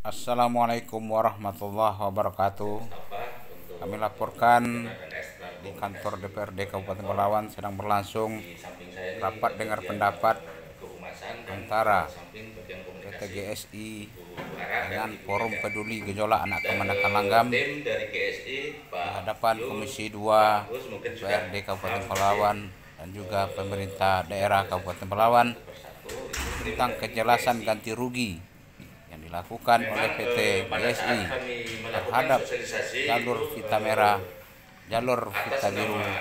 Assalamualaikum warahmatullahi wabarakatuh. Kami laporkan di kantor DPRD Kabupaten Palawan sedang berlangsung rapat dengar pendapat antara PT GSI dengan Forum Peduli Gejolak Anak Kemenangan Langgam di hadapan Komisi 2 DPRD Kabupaten Palawan dan juga pemerintah daerah Kabupaten Palawan tentang kejelasan ganti rugi yang dilakukan oleh PT GSI terhadap jalur Vita Merah, jalur Vita Biru yang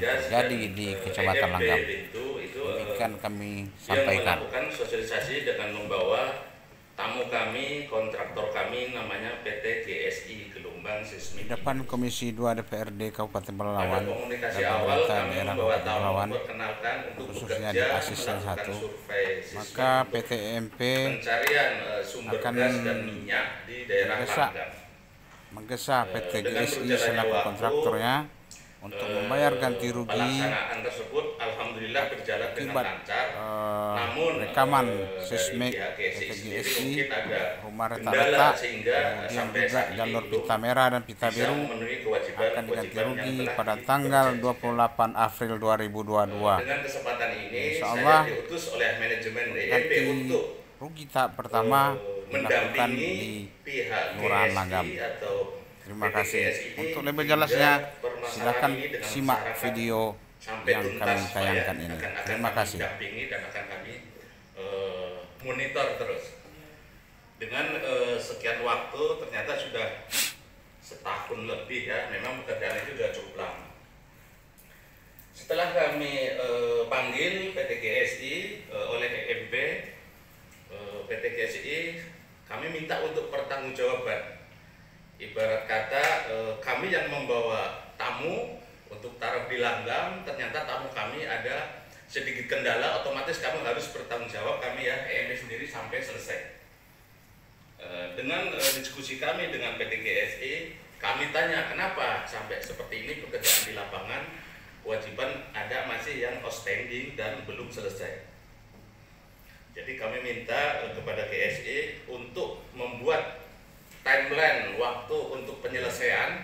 terjadi di Kecamatan Langgam. Demikian kami sampaikan. Sosialisasi dengan membawa tamu kami, kontraktor kami namanya PT GSI Gelombang Di Seismik. depan Komisi 2 DPRD Kabupaten Palawan dan Komunikasi awal pemerintah kami daerah membawa Kabupaten tamu Palawan, perkenalkan untuk khususnya di bekerja asisten melakukan 1, survei maka seismik PT EMP pencarian sumber akan gas dan minyak di daerah Langgam. menggesa PT Dengan GSI berjalannya selaku waktu, kontraktornya untuk membayar ganti rugi pelaksanaan tersebut alhamdulillah berjalan dengan akibat lancar. Namun rekaman dari seismik pihak PT GSI sendiri GSI, mungkin ada rumah kendala retak-retak, sehingga kemudian sampai juga saat ini jalur belum Vita Merah dan Vita bisa Biru memenuhi akan diganti kewajiban yang rugi telah pada tanggal diperjanjikan. 28 April 2022. Dengan kesempatan ini Insyaallah, saya diutus oleh manajemen DEP ganti untuk rugi tahap pertama dilakukan mendampingi di pihak Kelurahan GSI Langgam. atau Terima PT kasih. GSI ini Untuk lebih hingga jelasnya permasalahan silakan ini dengan simak masyarakat video sampai yang tuntas, kami Pak, tayangkan ya. ini. Akan Terima kami kasih. dampingi dan akan kami monitor terus. Dengan sekian waktu ternyata sudah setahun lebih ya, memang pekerjaan itu sudah cukup lama. Setelah kami panggil PT GSI oleh EMP, PT GSI kami minta untuk pertanggungjawaban. Ibarat kata kami yang membawa tamu untuk taruh di Langgam, ternyata tamu kami ada sedikit kendala, otomatis kami harus bertanggung jawab, kami ya EMP sendiri sampai selesai. Dengan diskusi kami dengan PT GSI, kami tanya kenapa sampai seperti ini pekerjaan di lapangan, kewajiban ada masih yang outstanding dan belum selesai. Jadi kami minta kepada GSI untuk membuat timeline waktu untuk penyelesaian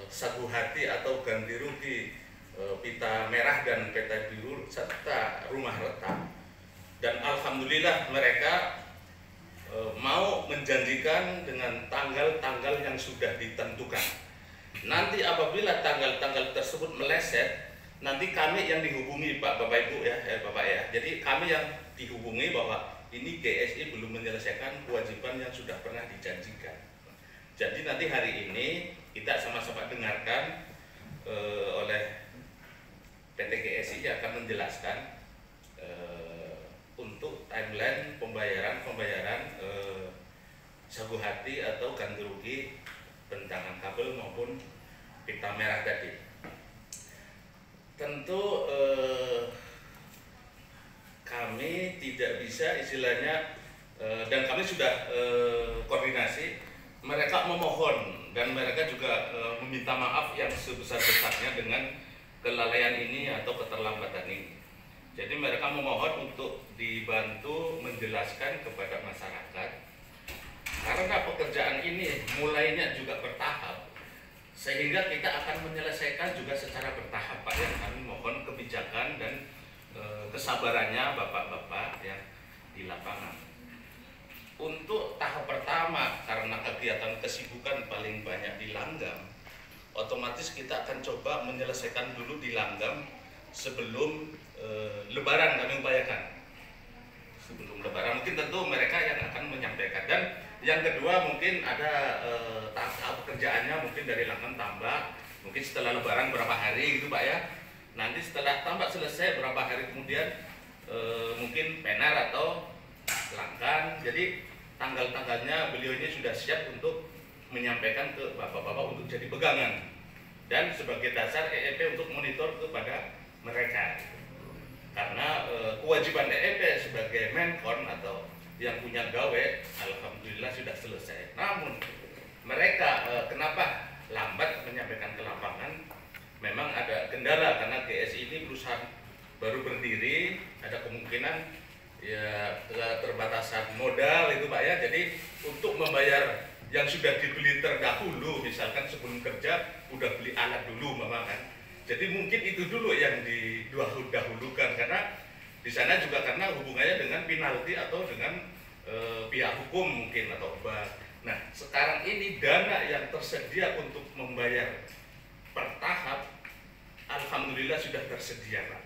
sagu hati atau ganti rugi Vita Merah dan Vita Biru serta rumah retak. Dan alhamdulillah mereka mau menjanjikan dengan tanggal-tanggal yang sudah ditentukan. Nanti apabila tanggal-tanggal tersebut meleset, nanti kami yang dihubungi Bapak Ibu ya Bapak ya. Jadi kami yang dihubungi bahwa ini GSI belum menyelesaikan kewajiban yang sudah pernah dijanjikan. Jadi nanti hari ini kita sama-sama dengarkan oleh PT GSI yang akan menjelaskan untuk timeline pembayaran sagu hati atau ganti rugi bentangan kabel maupun Vita Merah tadi. Tentu kami tidak bisa istilahnya dan kami sudah koordinasi, mereka memohon dan mereka juga meminta maaf yang sebesar-besarnya dengan kelalaian ini atau keterlambatan ini. Jadi mereka memohon untuk dibantu menjelaskan kepada masyarakat karena pekerjaan ini mulainya juga bertahap, sehingga kita akan menyelesaikan juga secara bertahap Pak. Yang kami mohon kebijakan dan kesabarannya bapak-bapak yang di lapangan. Untuk tahap pertama, karena kegiatan kesibukan paling banyak di Langgam, otomatis kita akan coba menyelesaikan dulu di Langgam sebelum Lebaran. Kami upayakan sebelum Lebaran, mungkin tentu mereka yang akan menyampaikan. Dan yang kedua mungkin ada tahap pekerjaannya mungkin dari Langgam tambak, mungkin setelah Lebaran berapa hari gitu Pak ya. Nanti setelah tambak selesai berapa hari kemudian mungkin Penar atau Langkan. Jadi tanggal-tanggalnya beliau ini sudah siap untuk menyampaikan ke bapak-bapak untuk jadi pegangan dan sebagai dasar EEP untuk monitor kepada mereka. Karena kewajiban EEP sebagai Menkon atau yang punya gawe alhamdulillah sudah selesai. Namun mereka kenapa lambat menyampaikan ke lapangan? Memang ada kendala karena GSI ini perusahaan baru berdiri, ada kemungkinan ya keterbatasan modal itu Pak ya. Jadi untuk membayar yang sudah dibeli terdahulu, misalkan sebelum kerja udah beli alat dulu Mama kan. Jadi mungkin itu dulu yang didahulukan, karena di sana juga karena hubungannya dengan penalti atau dengan pihak hukum mungkin atau bank. Nah sekarang ini dana yang tersedia untuk membayar per tahap, alhamdulillah sudah tersedia Pak.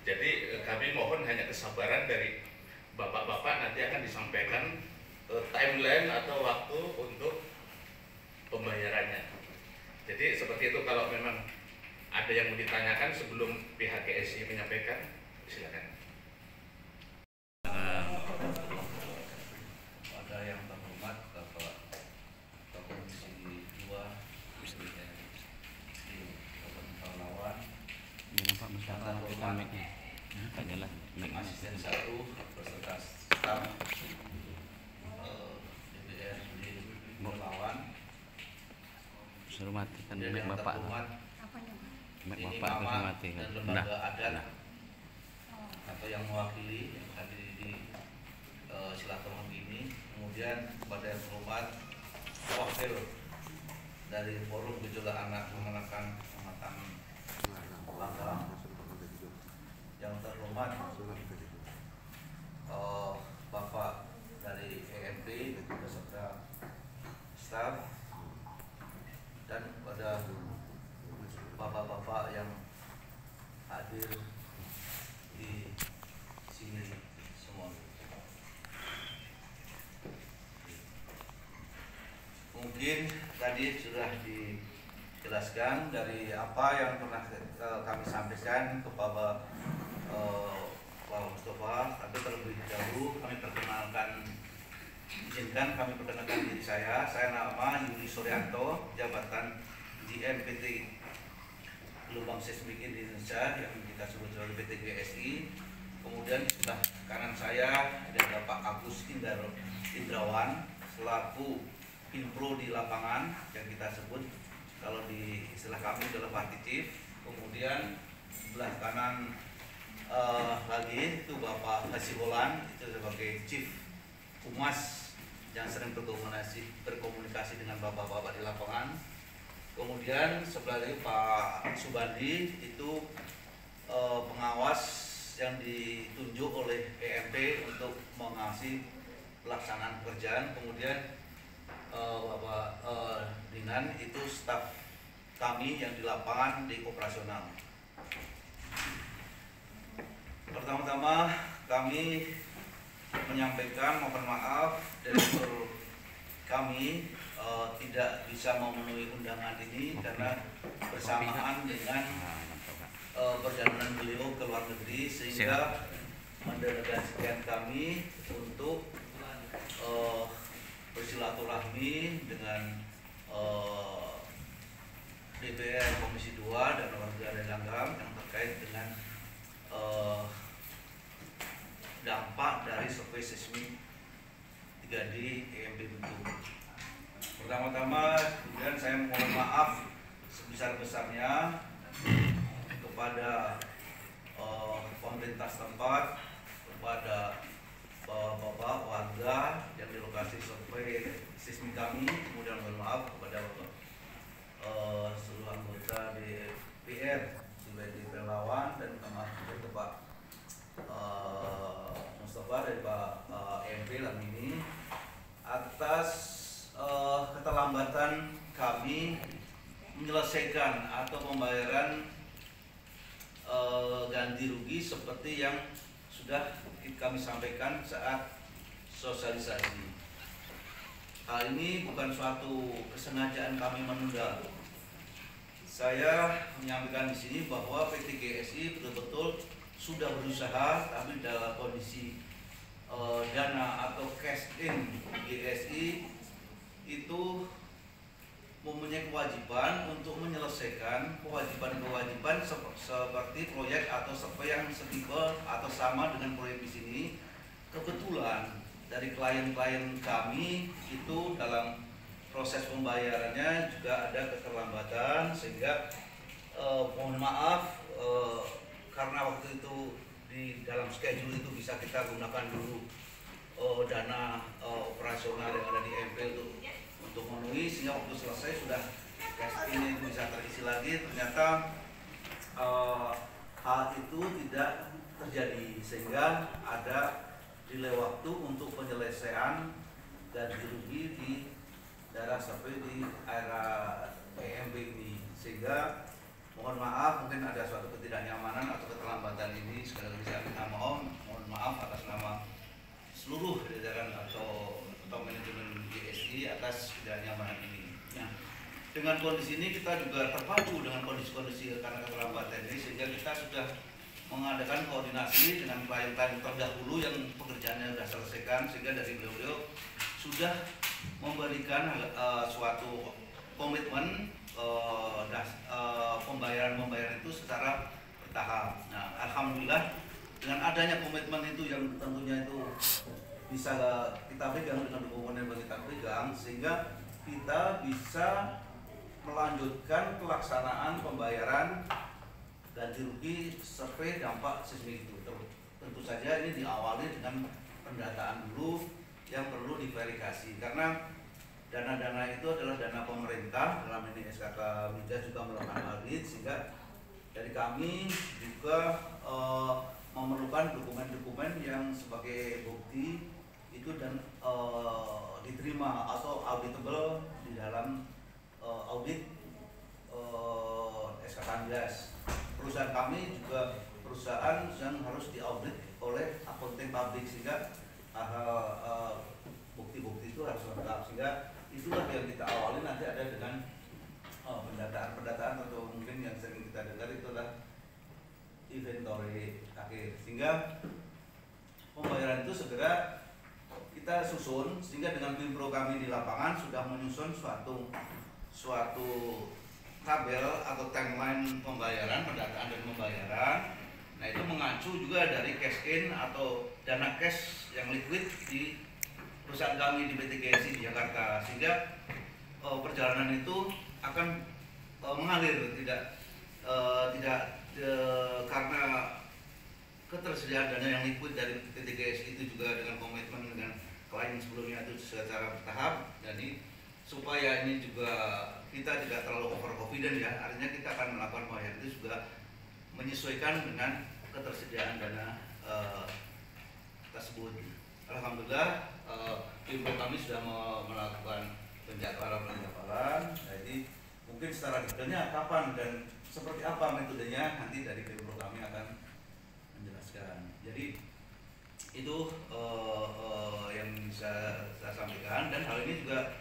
Jadi kami mohon hanya kesabaran dari bapak-bapak, nanti akan disampaikan timeline atau waktu untuk pembayarannya. Jadi seperti itu, kalau memang ada yang mau ditanyakan sebelum pihak GSI menyampaikan, silakan. Ada yang terhormat Bapak Komisi 2 di Pahlawan, asisten 1 beserta staf DPR di Pahlawan. Suruh matikan Dan mic yang bapak. terhormat Mic ini bapak Mama suruh mati. dan Nah, lembaga adat nah. atau yang mewakili yang hadir di silaturahmi ini. Kemudian kepada yang terhormat wakil dari Forum Gejolak Anak Memenangkan Pengamatan Bangga, yang terhormat Bapak dari EMP beserta staf, dan kepada bapak-bapak yang hadir di sini semua. Mungkin tadi sudah dijelaskan dari apa yang pernah kami sampaikan kepada Pak Mustafa, tapi terlebih dahulu kami perkenalkan, izinkan kami perkenalkan diri saya. Saya nama Yuli Suryanto, jabatan GM PT Gelombang Seismik Indonesia yang kita sebut sebagai PT GSI. Kemudian di sebelah kanan saya ada Pak Agus Indrawan selaku Pinpro di lapangan yang kita sebut kalau di istilah kami adalah Party Chief. Kemudian sebelah kanan lagi itu Bapak Hasibulan, itu sebagai Chief Humas yang sering berkomunikasi dengan bapak-bapak di lapangan. Kemudian sebelah lagi Pak Subandi, itu pengawas yang ditunjuk oleh EMP untuk mengawasi pelaksanaan pekerjaan. Kemudian Bapak Dinan, itu staf kami yang di lapangan di operasional. Pertama-tama kami menyampaikan mohon maaf direktur kami tidak bisa memenuhi undangan ini karena bersamaan dengan perjalanan beliau ke luar negeri, sehingga mendelegasikan kami untuk bersilaturahmi dengan DPR Komisi 2 dan warga Langgam yang terkait dengan dampak dari survei seismik 3D EMP Bentuk. Pertama-tama kemudian saya mohon maaf sebesar-besarnya kepada pemerintah setempat, kepada bapak warga yang di lokasi survei seismik kami. Kemudian mohon maaf kepada seluruh anggota DPR di Pahlawan, dan maaf kepada Pak Mustafa dari Pak EMP Lamini atas keterlambatan kami menyelesaikan atau pembayaran ganti rugi seperti yang sudah kami sampaikan saat sosialisasi. Hal ini bukan suatu kesengajaan kami menunda. Saya menyampaikan di sini bahwa PT GSI betul-betul sudah berusaha, tapi dalam kondisi dana atau cash in GSI itu mempunyai kewajiban untuk menyelesaikan kewajiban-kewajiban seperti proyek atau survei yang setipe atau sama dengan proyek di sini. Kebetulan dari klien-klien kami itu dalam proses pembayarannya juga ada keterlambatan, sehingga mohon maaf karena waktu itu di dalam schedule itu bisa kita gunakan dulu dana operasional yang ada di MP untuk memenuhi, sehingga waktu selesai sudah cash ini bisa terisi lagi. Ternyata hal itu tidak terjadi, sehingga ada delay waktu untuk penyelesaian ganti rugi di daerah survei di area PMB ini, sehingga mohon maaf mungkin ada suatu ketidaknyamanan atau keterlambatan ini. Sekali lagi saya minta mohon maaf atas nama seluruh jajaran atau manajemen GSI atas ketidaknyamanan ini. Nah, dengan kondisi ini kita juga terpacu dengan kondisi-kondisi karena keterlambatan ini, sehingga kita sudah mengadakan koordinasi dengan klien-klien terdahulu yang pekerjaannya sudah selesaikan, sehingga dari beliau sudah memberikan suatu komitmen pembayaran itu secara bertahap. Nah, alhamdulillah dengan adanya komitmen itu yang tentunya itu bisa kita pegang dengan dokumen yang kita pegang, sehingga kita bisa melanjutkan pelaksanaan pembayaran ganti rugi survei dampak seismik itu. Tentu saja ini diawali dengan pendataan dulu yang perlu diverifikasi, karena dana-dana itu adalah dana pemerintah, dalam ini SKK Migas juga melakukan audit, sehingga dari kami juga memerlukan dokumen-dokumen yang sebagai bukti itu dan diterima atau auditable di dalam audit SKK Migas. Perusahaan kami juga perusahaan yang harus diaudit oleh akuntan publik, sehingga bukti-bukti itu harus lengkap, sehingga itulah yang kita awali nanti ada dengan pendataan atau mungkin yang sering kita dengar itu adalah inventory akhir, sehingga pembayaran itu segera kita susun, sehingga dengan tim pro kami di lapangan sudah menyusun suatu tabel atau timeline pembayaran, pendataan dan pembayaran. Nah, itu mengacu juga dari cash in atau dana cash yang liquid di perusahaan kami di PT GSI di Jakarta, sehingga perjalanan itu akan mengalir, tidak karena ketersediaan dana yang liquid dari PT GSI itu juga dengan komitmen dengan klien sebelumnya itu secara bertahap. Jadi supaya ini juga kita tidak terlalu overconfident ya, artinya kita akan melakukan pembayaran itu juga menyesuaikan dengan ketersediaan dana tersebut. Alhamdulillah tim kami sudah melakukan penjadwalan. Jadi mungkin secara detailnya kapan dan seperti apa metodenya nanti dari tim kami akan menjelaskan. Jadi itu yang bisa saya sampaikan, dan hal ini juga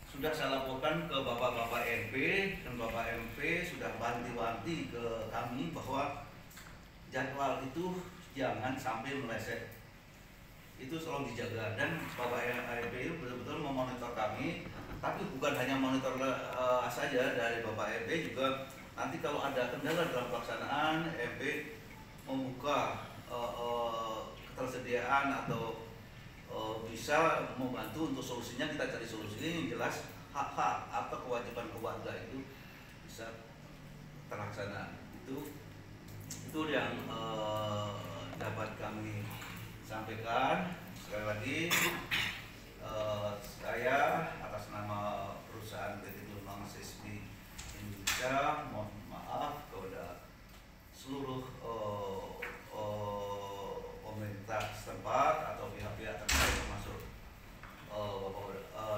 sudah saya laporkan ke Bapak-Bapak MP, dan Bapak MP sudah wanti-wanti ke kami bahwa jadwal itu jangan sampai meleset, itu selalu dijaga. Dan Bapak MP itu betul-betul memonitor kami, tapi bukan hanya monitor saja dari Bapak MP, juga nanti kalau ada kendala dalam pelaksanaan, MP membuka ketersediaan atau bisa membantu untuk solusinya. Kita cari solusi ini jelas hak-hak atau kewajiban keluarga itu bisa terlaksana. Itu yang dapat kami sampaikan. Sekali lagi saya atas nama perusahaan PT Turbang Seismik Indonesia mohon maaf kepada seluruh pemerintah setempat atau pihak-pihak terkait, termasuk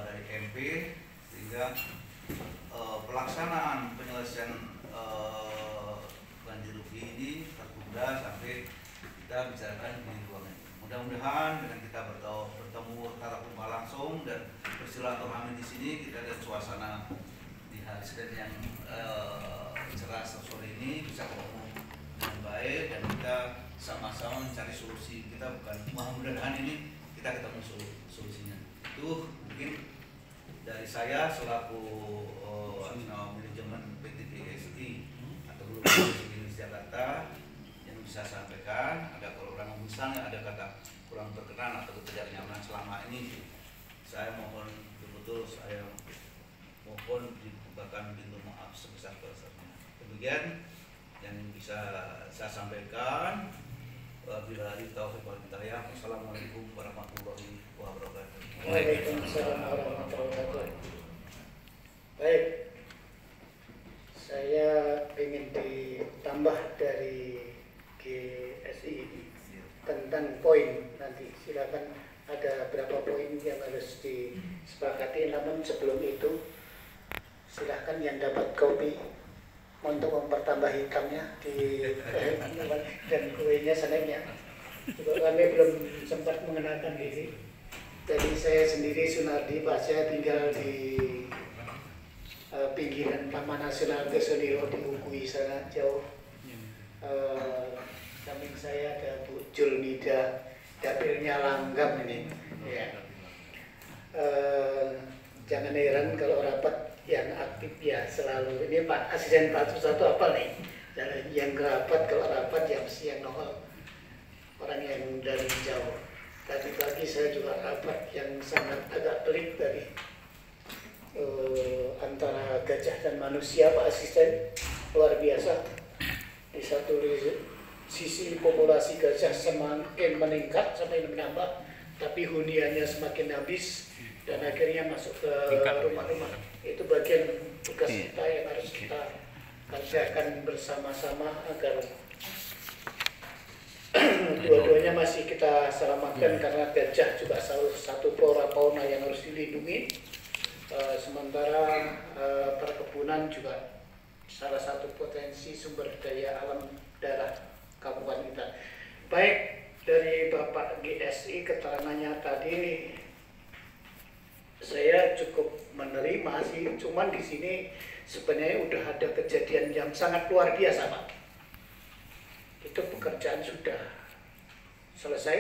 dari MP, sehingga pelaksanaan penyelesaian ganti rugi ini tertunda sampai kita bicarakan di ruangan ini. Mudah-mudahan dengan kita bertemu tatap muka langsung dan bersilaturahmi di sini, kita lihat suasana di hari Senin yang cerah sore ini bisa ketemu dengan baik, dan kita sama-sama mencari solusi. Kita bukan, mudah-mudahan ini kita ketemu solusinya. Itu mungkin dari saya selaku manajemen PT GSI atau Guru Indonesia Jakarta yang bisa sampaikan. Ada kurang misalnya ada kata kurang berkenan atau tidak nyaman selama ini, saya mohon betul-betul saya mohon dibukakan pintu maaf sebesar-besarnya. Demikian yang bisa saya sampaikan. Wabillahi taufiq wal hidayah. Wassalamualaikum warahmatullahi wabarakatuh. Waalaikumsalam warahmatullahi wabarakatuh. Baik, saya ingin ditambah dari GSI tentang poin nanti. Silakan, ada berapa poin yang harus disepakati. Namun sebelum itu, silakan yang dapat kopi untuk mempertambah hitamnya di dan kuenya senangnya. Juga kami belum sempat mengenalkan diri. Jadi saya sendiri Sunardi, Pak. Saya tinggal di pinggiran Taman Nasional Tesonilo di Ukui sana jauh. Samping saya ada Bu Julmida, dapilnya langgam ini. Ya. Jangan heran kalau rapat yang aktif ya selalu. Ini Pak Asisten Pak Satu apa nih? Yang rapat kalau rapat yang siang nongol orang yang dari jauh. Tadi pagi saya juga rapat yang sangat agak pelik dari antara gajah dan manusia, Pak Asisten, luar biasa. Di satu sisi populasi gajah semakin meningkat sampai menambah, tapi huniannya semakin habis dan akhirnya masuk ke rumah-rumah. Itu bagian tugas kita yang harus kita kerjakan bersama-sama agar dua-duanya masih kita selamatkan, karena gajah juga salah satu flora fauna yang harus dilindungi. Sementara perkebunan juga salah satu potensi sumber daya alam daerah kabupaten kita. Baik, dari Bapak GSI keterangannya tadi saya cukup menerima sih, cuman di sini sebenarnya udah ada kejadian yang sangat luar biasa, Pak. Itu pekerjaan sudah selesai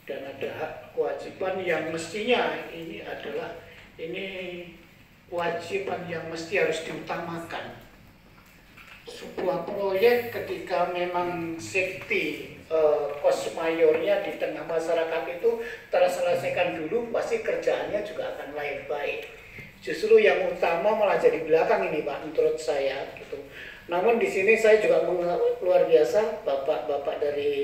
dan ada hak kewajiban yang mestinya ini adalah kewajiban yang mesti harus diutamakan. Sebuah proyek ketika memang safety cost mayornya di tengah masyarakat itu terselesaikan dulu, pasti kerjaannya juga akan baik. Justru yang utama malah jadi belakang ini, Pak, menurut saya gitu. Namun di sini saya juga luar biasa bapak-bapak dari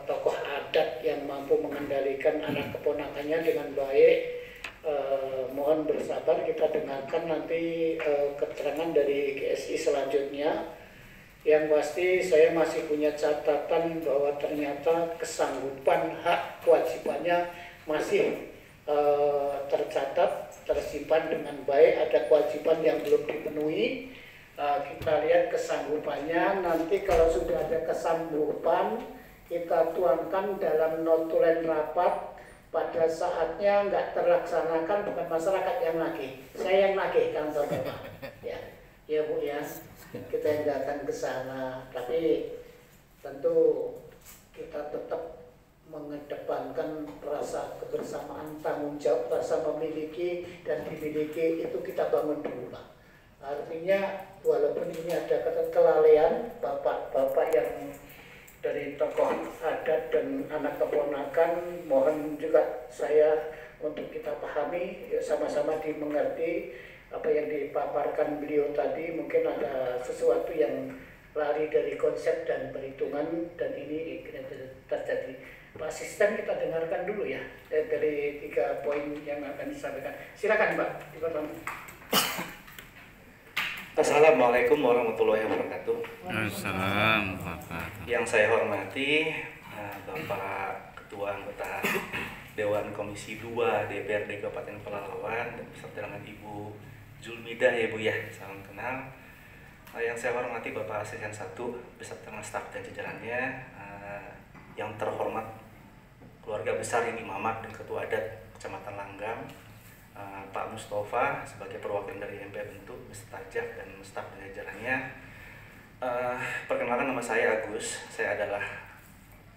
tokoh adat yang mampu mengendalikan anak keponakannya dengan baik. Mohon bersabar, kita dengarkan nanti keterangan dari GSI selanjutnya. Yang pasti saya masih punya catatan bahwa ternyata kesanggupan hak kewajibannya masih tercatat, tersimpan dengan baik. Ada kewajiban yang belum dipenuhi. Kita lihat kesanggupannya, nanti kalau sudah ada kesanggupan kita tuangkan dalam notulen rapat. Pada saatnya nggak terlaksanakan, bukan masyarakat yang nagih, saya yang nagih kantor Bapak. Ya Bu ya, kita yang datang ke sana. Tapi tentu kita tetap mengedepankan rasa kebersamaan, tanggung jawab, rasa memiliki dan dimiliki itu kita bangun dulu, Pak. Artinya walaupun ini ada kelalaian bapak-bapak yang dari tokoh adat dan anak keponakan, mohon juga saya untuk kita pahami, sama-sama dimengerti apa yang dipaparkan beliau tadi. Mungkin ada sesuatu yang lari dari konsep dan perhitungan, dan ini terjadi. Pak Asisten, kita dengarkan dulu ya dari 3 poin yang akan disampaikan. Silakan Pak, dipertama. Assalamualaikum warahmatullahi wabarakatuh. Assalamualaikum. Yang saya hormati Bapak Ketua Anggota Dewan Komisi 2 DPRD Kabupaten Pelalawan dan beserta dengan Ibu Julmida ya Bu ya, salam kenal. Yang saya hormati Bapak Asisten 1 beserta dengan staf dan jajarannya. Yang terhormat keluarga besar ini Mamak dan Ketua Adat Kecamatan Langgam, Pak Mustafa sebagai perwakilan dari MP Bentuk beserta Jak dan staf dan jajarannya. Perkenalkan, nama saya Agus. Saya adalah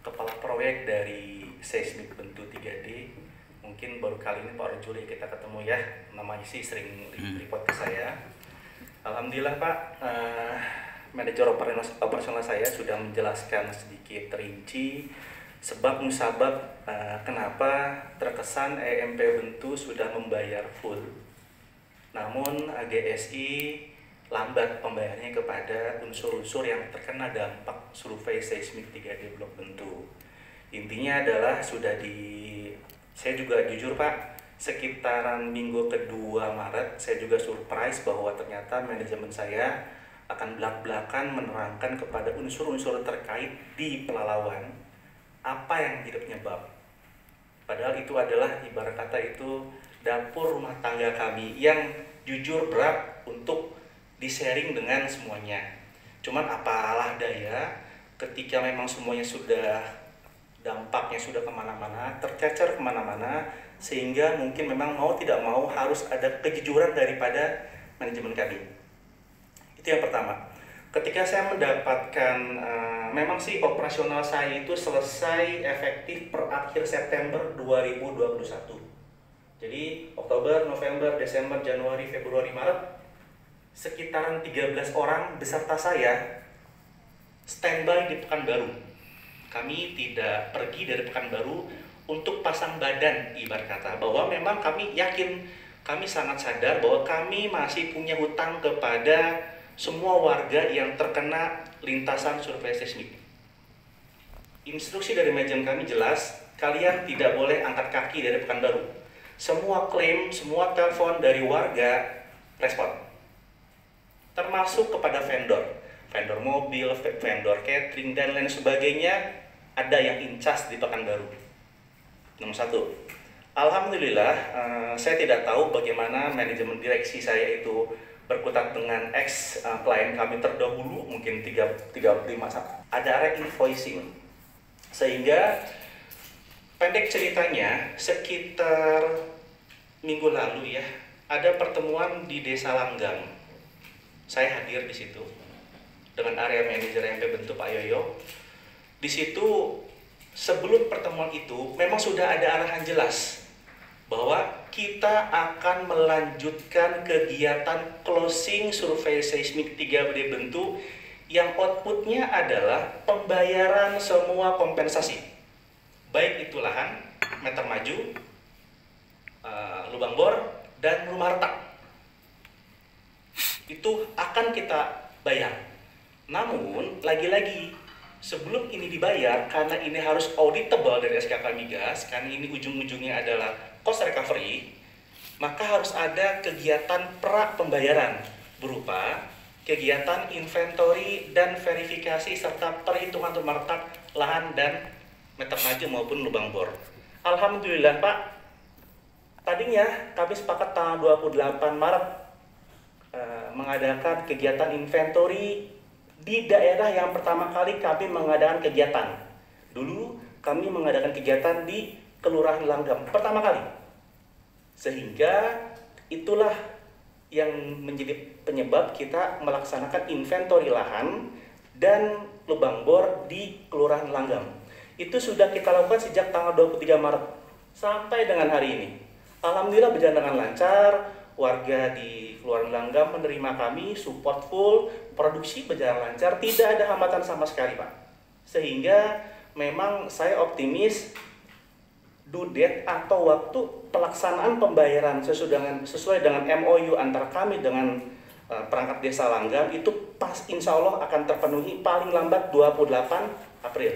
kepala proyek dari Seismik Bentuk 3D. Mungkin baru kali ini Pak Rujuli kita ketemu ya. Namanya sih sering report ke saya. Alhamdulillah Pak, manajer operasional saya sudah menjelaskan sedikit rinci sebab musabab kenapa terkesan EMP Bentuk sudah membayar full, namun GSI lambat pembayarannya kepada unsur-unsur yang terkena dampak survei seismik 3D Blok Bentuk. Intinya adalah sudah Saya juga jujur Pak, sekitaran minggu kedua Maret, saya juga surprise bahwa ternyata manajemen saya akan belak-belakan menerangkan kepada unsur-unsur terkait di Pelalawan apa yang menjadi penyebab. Padahal itu adalah ibarat kata itu dapur rumah tangga kami yang jujur berat untuk di-sharing dengan semuanya. Cuman apalah daya, ketika memang semuanya sudah dampaknya sudah kemana-mana, tercecer kemana-mana, sehingga mungkin memang mau tidak mau harus ada kejujuran daripada manajemen kami. Itu yang pertama. Ketika saya mendapatkan, memang sih operasional saya itu selesai efektif per akhir September 2021. Jadi Oktober, November, Desember, Januari, Februari, Maret, sekitaran 13 orang beserta saya standby di Pekanbaru. Kami tidak pergi dari Pekanbaru untuk pasang badan, ibarat kata, bahwa memang kami yakin, kami sangat sadar bahwa kami masih punya hutang kepada semua warga yang terkena lintasan survei seismik. Instruksi dari manajemen kami jelas, kalian tidak boleh angkat kaki dari Pekanbaru. Semua klaim, semua telepon dari warga respon, termasuk kepada vendor mobil, vendor catering, dan lain sebagainya, ada yang incas di Pekanbaru. Nomor satu, alhamdulillah saya tidak tahu bagaimana manajemen direksi saya itu berkutat dengan ex klien kami terdahulu, mungkin 35 ada re-invoicing, sehingga pendek ceritanya sekitar minggu lalu ya, ada pertemuan di Desa Langgam. Saya hadir di situ dengan area manajer yang bentuk Pak Yoyo. Di situ sebelum pertemuan itu memang sudah ada arahan jelas bahwa kita akan melanjutkan kegiatan closing survei seismik 3D bentuk yang outputnya adalah pembayaran semua kompensasi, baik itu lahan, meter maju, lubang bor, dan rumah retak. Itu akan kita bayar. Namun lagi-lagi sebelum ini dibayar, karena ini harus auditable dari SKK Migas, karena ini ujung-ujungnya adalah cost recovery, maka harus ada kegiatan pra pembayaran berupa kegiatan inventory dan verifikasi serta perhitungan rumah retak, lahan, dan meter maju maupun lubang bor. Alhamdulillah Pak, tadinya kami sepakat tanggal 28 Maret mengadakan kegiatan inventory di daerah yang pertama kali kami mengadakan kegiatan. Dulu kami mengadakan kegiatan di Kelurahan Langgam pertama kali. Sehingga itulah yang menjadi penyebab kita melaksanakan inventory lahan dan lubang bor di Kelurahan Langgam. Itu sudah kita lakukan sejak tanggal 23 Maret sampai dengan hari ini. Alhamdulillah berjalan dengan lancar. Warga di Kelurahan Langgam menerima kami, support full, produksi berjalan lancar, tidak ada hambatan sama sekali Pak. Sehingga memang saya optimis due date atau waktu pelaksanaan pembayaran sesuai dengan MOU antara kami dengan perangkat desa Langgam itu pas insya Allah akan terpenuhi paling lambat 28 April.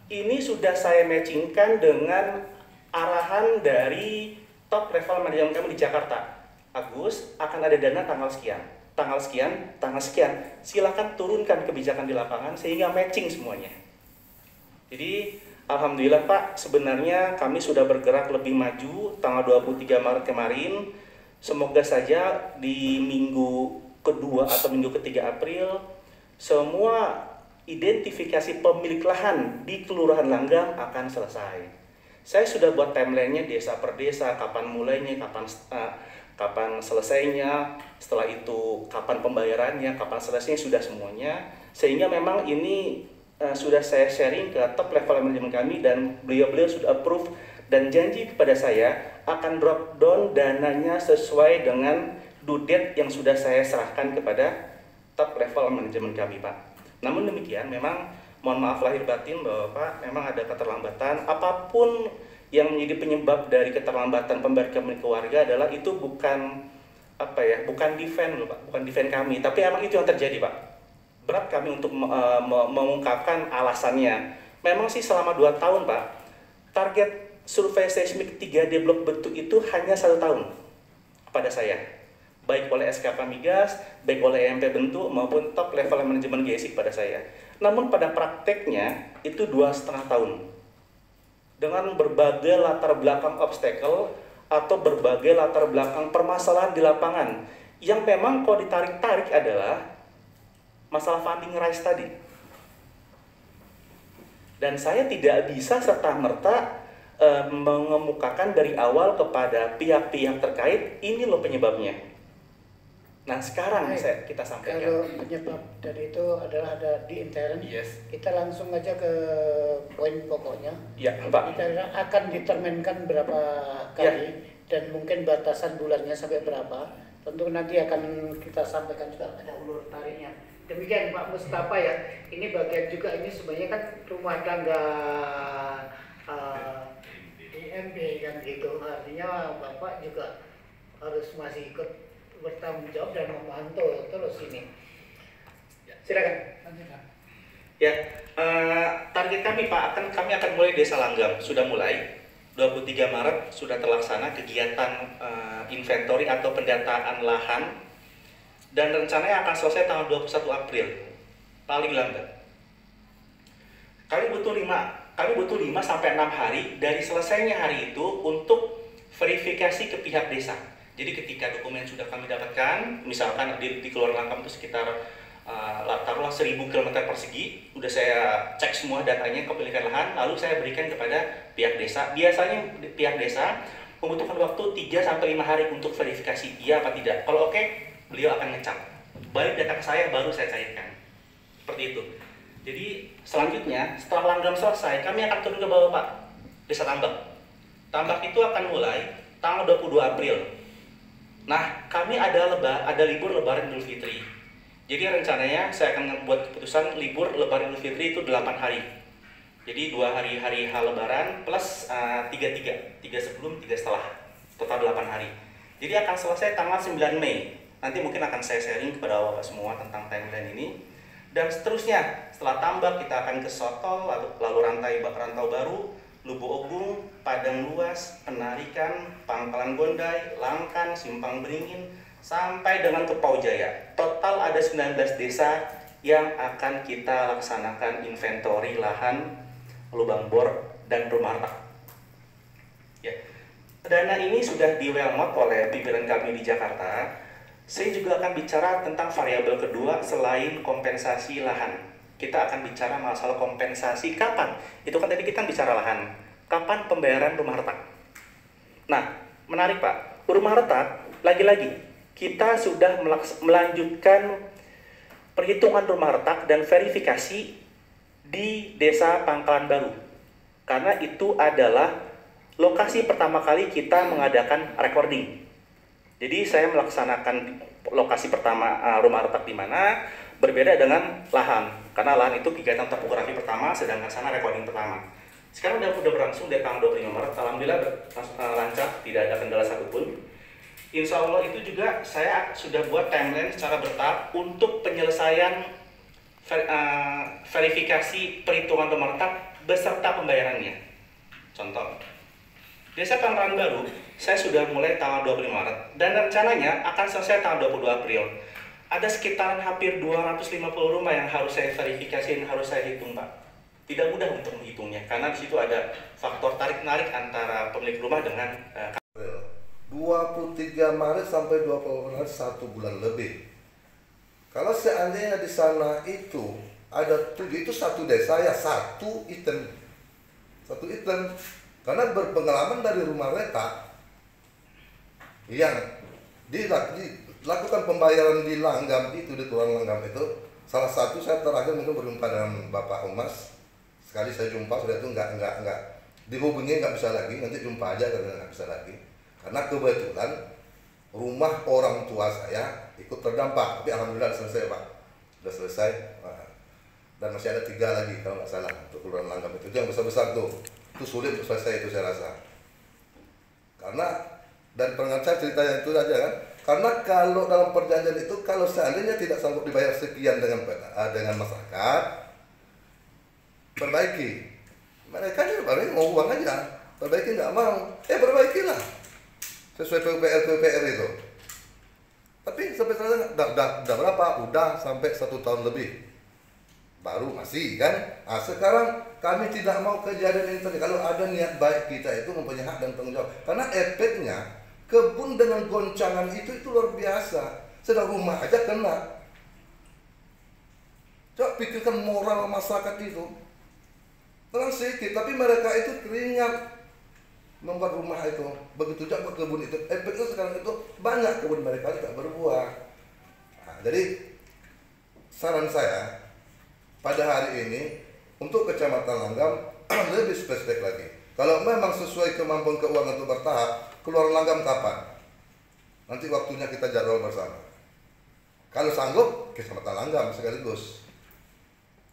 Ini sudah saya matchingkan dengan arahan dari top level manajemen kami di Jakarta. Agus, akan ada dana tanggal sekian, tanggal sekian, tanggal sekian. Silakan turunkan kebijakan di lapangan sehingga matching semuanya. Jadi alhamdulillah Pak, sebenarnya kami sudah bergerak lebih maju tanggal 23 Maret kemarin. Semoga saja di minggu kedua atau minggu ketiga April semua identifikasi pemilik lahan di Kelurahan Langgam akan selesai. Saya sudah buat timeline-nya desa per desa, kapan mulainya, kapan selesainya, setelah itu kapan pembayarannya, kapan selesainya, sudah semuanya. Sehingga memang ini sudah saya sharing ke top level manajemen kami dan beliau-beliau sudah approve dan janji kepada saya akan drop down dananya sesuai dengan due date yang sudah saya serahkan kepada top level manajemen kami Pak. Namun demikian memang mohon maaf lahir batin bahwa Pak memang ada keterlambatan. Apapun yang menjadi penyebab dari keterlambatan pembayaran ke warga adalah itu bukan bukan defend loh Pak, bukan defend kami, tapi emang itu yang terjadi Pak. Berat kami untuk mengungkapkan alasannya. Memang sih selama 2 tahun Pak, target survei seismik 3D blok bentuk itu hanya 1 tahun kepada saya, baik oleh SKK Migas, baik oleh EMP bentuk maupun top level manajemen geodesi kepada saya. Namun pada prakteknya itu 2,5 tahun dengan berbagai latar belakang obstacle atau berbagai latar belakang permasalahan di lapangan yang memang kalau ditarik-tarik adalah masalah funding rise tadi. Dan saya tidak bisa serta-merta mengemukakan dari awal kepada pihak-pihak terkait, ini loh penyebabnya. Nah sekarang kita sampaikan. Kalau penyebab dari itu adalah ada di intern, Yes. kita langsung aja ke poin pokoknya. Ya, Pak. Kita akan determinkan berapa kali dan mungkin batasan bulannya sampai berapa. Tentu nanti akan kita sampaikan juga ada ulur tariknya. Demikian Pak Mustafa ya. Ini bagian juga ini sebenarnya kan rumah tangga IMB kan gitu. Artinya Bapak juga harus masih ikut bertanggung jawab dan memantau terus ini. Silakan. Ya, target kami Pak, kami akan mulai Desa Langgam, sudah mulai 23 Maret sudah terlaksana kegiatan inventory atau pendataan lahan dan rencananya akan selesai tanggal 21 April paling lambat. Kami butuh 5 sampai 6 hari dari selesainya hari itu untuk verifikasi ke pihak desa. Jadi ketika dokumen sudah kami dapatkan, misalkan di Kelurahan Langkam itu sekitar taruhlah 1000 km persegi, udah saya cek semua datanya kepemilikan lahan, lalu saya berikan kepada pihak desa. Biasanya pihak desa membutuhkan waktu 3 sampai 5 hari untuk verifikasi iya apa tidak. Kalau oke, beliau akan ngecap. Balik data ke saya baru saya cairkan. Seperti itu. Jadi selanjutnya setelah Langgam selesai, kami akan turun ke bawah Pak, Desa Tambak. Tambak itu akan mulai tanggal 22 April. Nah, kami ada libur Lebaran Idul Fitri. Jadi rencananya saya akan membuat keputusan libur Lebaran Idul Fitri itu 8 hari. Jadi 2 hari H Lebaran plus 3 sebelum 3 setelah, total 8 hari. Jadi akan selesai tanggal 9 Mei. Nanti mungkin akan saya sharing kepada Bapak semua tentang timeline ini. Dan seterusnya, setelah Tambak kita akan ke Sotol, lalu Rantau Baru, Lubuk Ogung, Padang Luas, Penarikan, Pangkalan Gondai, Langkan, Simpang Beringin, sampai dengan ke Paujaya. Total ada 19 desa yang akan kita laksanakan inventory lahan, lubang bor, dan rumah retak. Ya. Dana ini sudah di-well-note oleh pimpinan kami di Jakarta. Saya juga akan bicara tentang variabel kedua selain kompensasi lahan. Kita akan bicara masalah kompensasi kapan. Itu kan tadi kita bicara lahan. Kapan pembayaran rumah retak? Nah, menarik Pak. Rumah retak, lagi-lagi, kita sudah melanjutkan perhitungan rumah retak dan verifikasi di Desa Pangkalan Baru. Karena itu adalah lokasi pertama kali kita mengadakan recording. Jadi saya melaksanakan lokasi pertama rumah retak di mana berbeda dengan lahan. Karena lahan itu kegiatan topografi pertama, sedangkan sana recording pertama. Sekarang udah berlangsung dari tanggal 25 Maret, alhamdulillah lancar, tidak ada kendala satupun. Insya Allah itu juga saya sudah buat timeline secara bertahap untuk penyelesaian verifikasi perhitungan rumah retak beserta pembayarannya. Contoh, Desa Pangkalan Baru, saya sudah mulai tanggal 25 Maret dan rencananya akan selesai tanggal 22 April. Ada sekitaran hampir 250 rumah yang harus saya verifikasi dan harus saya hitung, Pak. Tidak mudah untuk menghitungnya karena di situ ada faktor tarik-menarik antara pemilik rumah dengan 23 Maret sampai 20 Maret 1 bulan lebih. Kalau seandainya di sana itu ada 7, itu satu desa ya, satu item. Karena berpengalaman dari rumah retak yang dilakukan pembayaran di Langgam itu, di Kelurahan Langgam itu, salah satu saya terakhir mungkin berjumpa dengan Bapak Humas. Sekali saya jumpa sudah itu nggak dihubungi, nggak bisa lagi, nanti jumpa aja karena nggak bisa lagi. Karena kebetulan rumah orang tua saya ikut terdampak, tapi alhamdulillah selesai Pak, sudah selesai. Dan masih ada 3 lagi kalau nggak salah untuk Kelurahan Langgam itu yang besar-besar tuh. Itu sulit untuk selesai itu saya rasa. Karena dan pengacara cerita yang itu aja kan. Karena kalau dalam perjanjian itu kalau seandainya tidak sanggup dibayar sekian dengan masyarakat, perbaiki. Mereka juga baru mau uang aja. Perbaiki nggak mau, perbaikilah sesuai PUPR itu. Tapi sampai sekarang udah berapa? Udah sampai 1 tahun lebih. Baru masih kan? Nah, sekarang kami tidak mau kejadian ini terjadi. Kalau ada niat baik kita itu mempunyai hak dan tanggung jawab. Karena efeknya kebun dengan goncangan itu luar biasa. Sedang rumah aja kena. Coba pikirkan moral masyarakat itu. Tenang sedikit, tapi mereka itu teringat membuat rumah itu. Begitu juga kebun itu. Efeknya sekarang itu banyak kebun mereka tidak berbuah. Nah, jadi saran saya pada hari ini untuk Kecamatan Langgam lebih spesifik lagi. Kalau memang sesuai kemampuan keuangan itu bertahap, keluar Langgam kapan? Nanti waktunya kita jadwal bersama. Kalau sanggup, Kecamatan Langgam sekaligus.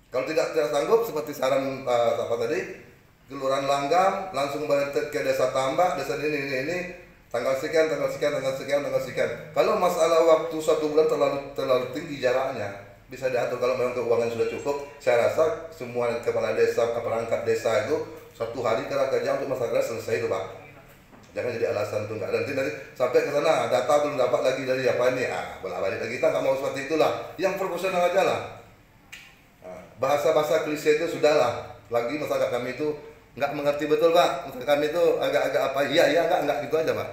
Kalau tidak sanggup, seperti saran apa tadi, Kelurahan Langgam langsung balik ke desa Tambak, desa ini, tanggal sekian. Kalau masalah waktu 1 bulan terlalu tinggi jaraknya, bisa diatur. Kalau memang keuangan sudah cukup, saya rasa semua kepala desa, perangkat desa itu 1 hari kerja untuk masyarakat selesai itu Pak. Jangan jadi alasan tuh nggak. Nanti sampai ke sana data belum dapat lagi dari apa ini, bolak-balik lagi. Kita nggak mau seperti itulah. Yang proporsional aja lah. Bahasa-bahasa klise itu sudahlah. Lagi masyarakat kami itu nggak mengerti betul Pak. Masyarakat kami itu agak-agak apa? Iya, enggak gitu aja Pak.